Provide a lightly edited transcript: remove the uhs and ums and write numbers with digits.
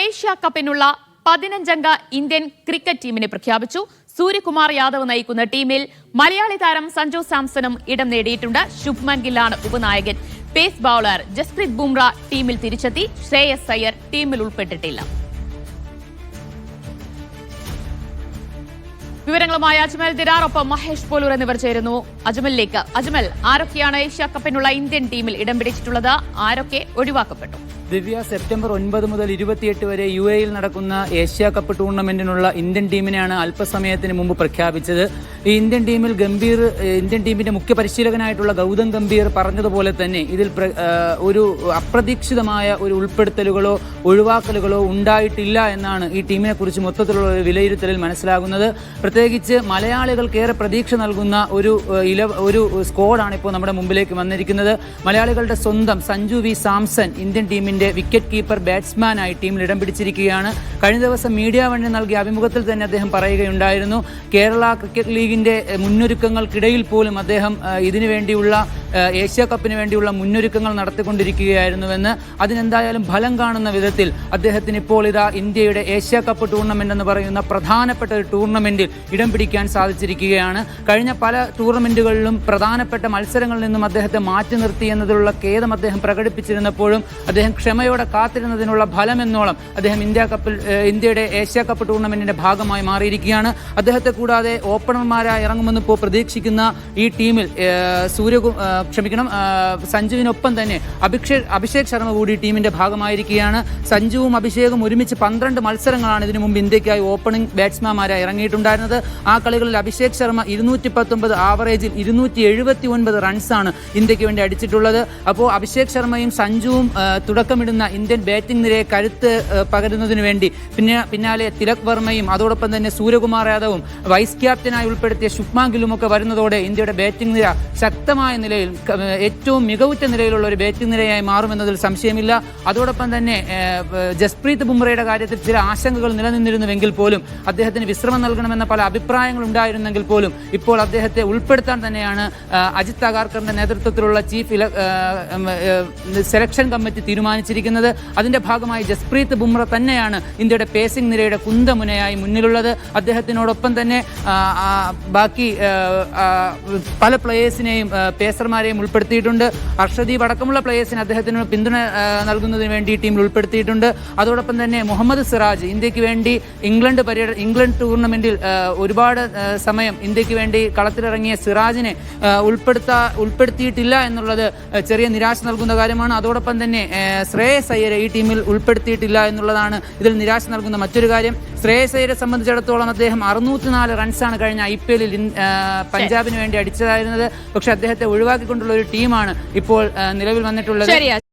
Asia കപ്പിനുള്ള 15-അംഗ Indian cricket ടീമിനെ പ്രഖ്യാപിച്ചു. സൂര്യകുമാർ യാദവ് നയിക്കുന്ന ടീമിൽ മലയാളി താരം സഞ്ജു സാംസണും ഇടം നേടിയിട്ടുണ്ട്. ശുഭ്മാൻ ഗില്ലാണ് ഉപനായകൻ. പേസ് ബൌളർ ജസ്പ്രീത് ബുംറ ടീമിൽ തിരിച്ചെത്തി. ശ്രേയസ് അയ്യർ ടീമിൽ ഉൾപ്പെട്ടിട്ടില്ല. വിവരങ്ങളുമായി അജ്മൽ ദിരാർ ഒപ്പം മഹേഷ് പോലൂർ എന്നിവർ ചേരുന്നു. അജ്മലിലേക്ക്. അജ്മൽ, ആരൊക്കെയാണ് ഏഷ്യ കപ്പിനുള്ള ഇന്ത്യൻ ടീമിൽ ഇടം പിടിച്ചിട്ടുള്ളത്? ആരൊക്കെ ഒഴിവാക്കപ്പെട്ടു? ദിവ്യ, സെപ്റ്റംബർ 9 മുതൽ 28 വരെ UAE-യിൽ നടക്കുന്ന ഏഷ്യ കപ്പ് ടൂർണമെന്റിനുള്ള ഇന്ത്യൻ ടീമിനെയാണ് അല്പസമയത്തിന് മുമ്പ് പ്രഖ്യാപിച്ചത്. ഈ ഇന്ത്യൻ ടീമിന്റെ മുഖ്യ പരിശീലകനായിട്ടുള്ള ഗൗതം ഗംഭീർ പറഞ്ഞതുപോലെ തന്നെ ഇതിൽ ഒരു അപ്രതീക്ഷിതമായ ഒരു ഉൾപ്പെടുത്തലുകളോ ഒഴിവാക്കലുകളോ ഉണ്ടായിട്ടില്ല എന്നാണ് ഈ ടീമിനെ കുറിച്ച് മൊത്തത്തിലുള്ള ഒരു വിലയിരുത്തലിൽ മനസ്സിലാകുന്നത്. പ്രത്യേകിച്ച് മലയാളികൾക്കേറെ പ്രതീക്ഷ നൽകുന്ന ഒരു സ്ക്വാഡാണ് ഇപ്പോൾ നമ്മുടെ മുമ്പിലേക്ക് വന്നിരിക്കുന്നത്. മലയാളികളുടെ സ്വന്തം സഞ്ജു വി സാംസൺ ഇന്ത്യൻ ടീമിന്റെ വിക്കറ്റ് കീപ്പർ ബാറ്റ്സ്മാനായി ടീമിൽ ഇടം പിടിച്ചിരിക്കുകയാണ്. കഴിഞ്ഞ ദിവസം മീഡിയ വണ്ണി നൽകിയ അഭിമുഖത്തിൽ തന്നെ അദ്ദേഹം പറയുകയുണ്ടായിരുന്നു, കേരള ക്രിക്കറ്റ് ലീഗിന്റെ മുന്നൊരുക്കങ്ങൾക്കിടയിൽ പോലും അദ്ദേഹം ഇതിനു വേണ്ടിയുള്ള ഏഷ്യ കപ്പിന് വേണ്ടിയുള്ള മുന്നൊരുക്കങ്ങൾ നടത്തിക്കൊണ്ടിരിക്കുകയായിരുന്നുവെന്ന്. അതിനെന്തായാലും ഫലം കാണുന്ന വിധത്തിൽ അദ്ദേഹത്തിന് ഇപ്പോൾ ഇതാ ഇന്ത്യയുടെ ഏഷ്യ കപ്പ് ടൂർണമെന്റ് എന്ന് പറയുന്ന പ്രധാനപ്പെട്ട ഒരു ടൂർണമെന്റിൽ ഇടം പിടിക്കാൻ സാധിച്ചിരിക്കുകയാണ്. കഴിഞ്ഞ പല ടൂർണമെന്റുകളിലും പ്രധാനപ്പെട്ട മത്സരങ്ങളിൽ നിന്നും അദ്ദേഹത്തെ മാറ്റി നിർത്തി എന്നതിലുള്ള ഖേദം അദ്ദേഹം പ്രകടിപ്പിച്ചിരുന്നപ്പോഴും അദ്ദേഹം ക്ഷമയോടെ കാത്തിരുന്നതിനുള്ള ഫലമെന്നോളം അദ്ദേഹം ഇന്ത്യയുടെ ഏഷ്യ കപ്പ് ടൂർണമെന്റിന്റെ ഭാഗമായി മാറിയിരിക്കുകയാണ്. അദ്ദേഹത്തെ കൂടാതെ ഓപ്പണർമാരായി ഇറങ്ങുമെന്ന് ഇപ്പോൾ പ്രതീക്ഷിക്കുന്ന ഈ ടീമിൽ സഞ്ജുവിനൊപ്പം തന്നെ അഭിഷേക് ശർമ്മ കൂടി ടീമിന്റെ ഭാഗമായിരിക്കുകയാണ്. സഞ്ജുവും അഭിഷേകും ഒരുമിച്ച് 12 മത്സരങ്ങളാണ് ഇതിനു മുമ്പ് ഇന്ത്യക്കായി ഓപ്പണിംഗ് ബാറ്റ്സ്മാൻമാരായി ഇറങ്ങിയിട്ടുണ്ടായിരുന്നത്. ആ കളികളിൽ അഭിഷേക് ശർമ്മ 219 ആവറേജിൽ 279 റൺസാണ് ഇന്ത്യക്ക് വേണ്ടി അടിച്ചിട്ടുള്ളത്. അപ്പോൾ അഭിഷേക് ശർമ്മയും സഞ്ജുവും തുടക്കമിടുന്ന ഇന്ത്യൻ ബാറ്റിംഗ് നിരയെ കരുത്ത് പകരുന്നതിനു വേണ്ടി പിന്നാലെ തിലക് വർമ്മയും അതോടൊപ്പം തന്നെ സൂര്യകുമാർ യാദവും വൈസ് ക്യാപ്റ്റനായി ഉൾപ്പെടുത്തിയ ശുഭ്മാൻ ഗില്ലും ഒക്കെ വരുന്നതോടെ ഇന്ത്യയുടെ ബാറ്റിംഗ് നിര ശക്തമായ നിലയിൽ ഏറ്റവും മികവുറ്റ നിലയിലുള്ള ഒരു ബാറ്റിംഗ് നിരയായി മാറുമെന്നതിൽ സംശയമില്ല. അതോടൊപ്പം തന്നെ ജസ്പ്രീത് ബുംറയുടെ കാര്യത്തിൽ ചില ആശങ്കകൾ നിലനിന്നിരുന്നുവെങ്കിൽ പോലും അദ്ദേഹത്തിന് വിശ്രമം നൽകണമെന്ന പല അഭിപ്രായങ്ങൾ ഉണ്ടായിരുന്നെങ്കിൽ പോലും ഇപ്പോൾ അദ്ദേഹത്തെ ഉൾപ്പെടുത്താൻ തന്നെയാണ് അജിത് അഗാർക്കറിന്റെ നേതൃത്വത്തിലുള്ള ചീഫ് സെലക്ഷൻ കമ്മിറ്റി തീരുമാനിച്ചിരിക്കുന്നത്. അതിന്റെ ഭാഗമായി ജസ്പ്രീത് ബുംറ തന്നെയാണ് ഇന്ത്യയുടെ പേസിംഗ് നിരയുടെ കുന്തമുനയായി മുന്നിലുള്ളത്. അദ്ദേഹത്തിനോടൊപ്പം തന്നെ ബാക്കി പല പ്ലേയേഴ്സിനെയും പേസർമാരെയും ഉൾപ്പെടുത്തിയിട്ടുണ്ട്. അർഷദീപ് അടക്കമുള്ള പ്ലേയേഴ്സിന് അദ്ദേഹത്തിന് പിന്തുണ നൽകുന്നതിന് വേണ്ടി ടീമിൽ ഉൾപ്പെടുത്തിയിട്ടുണ്ട്. അതോടൊപ്പം തന്നെ മുഹമ്മദ് സിറാജ് ഇന്ത്യക്ക് വേണ്ടി ഇംഗ്ലണ്ട് ടൂർണമെന്റിൽ ഒരുപാട് സമയം ഇന്ത്യക്ക് വേണ്ടി കളത്തിലിറങ്ങിയ സിറാജിനെ ഉൾപ്പെടുത്തിയിട്ടില്ല എന്നുള്ളത് ചെറിയ നിരാശ നൽകുന്ന കാര്യമാണ്. അതോടൊപ്പം തന്നെ ശ്രേയസ് അയ്യരെ ഈ ടീമിൽ ഉൾപ്പെടുത്തിയിട്ടില്ല എന്നുള്ളതാണ് ഇതിൽ നിരാശ നൽകുന്ന മറ്റൊരു കാര്യം. ശ്രേയസ് അയ്യരെ സംബന്ധിച്ചിടത്തോളം അദ്ദേഹം 604 റൺസാണ് കഴിഞ്ഞ IPL-ൽ പഞ്ചാബിന് വേണ്ടി അടിച്ചതായിരുന്നത്. പക്ഷെ അദ്ദേഹത്തെ ഒഴിവാക്കിക്കൊണ്ടുള്ള ഒരു ടീമാണ് ഇപ്പോൾ നിലവിൽ വന്നിട്ടുള്ളത്.